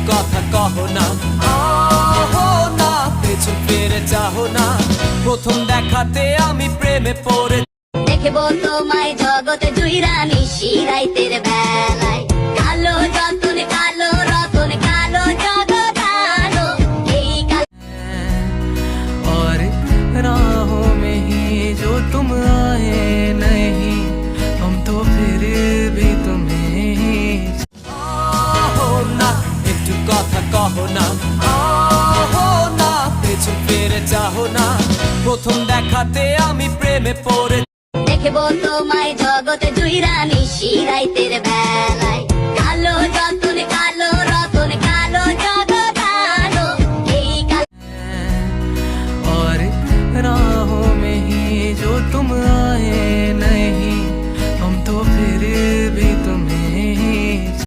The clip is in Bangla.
কথা কহ না, আহো না, পেছন ফিরে চাহো না। প্রথম দেখাতে আমি প্রেমে পড়ে দেখবো তোমায় জগতে জুইরা নিশি রাইতের বেলায়। কালো যতন কালো রতন কালো জগতানো এই और राहों में ही जो तुम आए नहीं, हम तो फिर भी तुम्हें ही। आहो ना, একটু কথা কহ না, আহো না, পেছন ফিরে চাহো না। প্রথম দেখাতে আমি প্রেমে পড়ে দেখবো তোমায় জগতে জুইরা নিশি রাইতের বেলায়।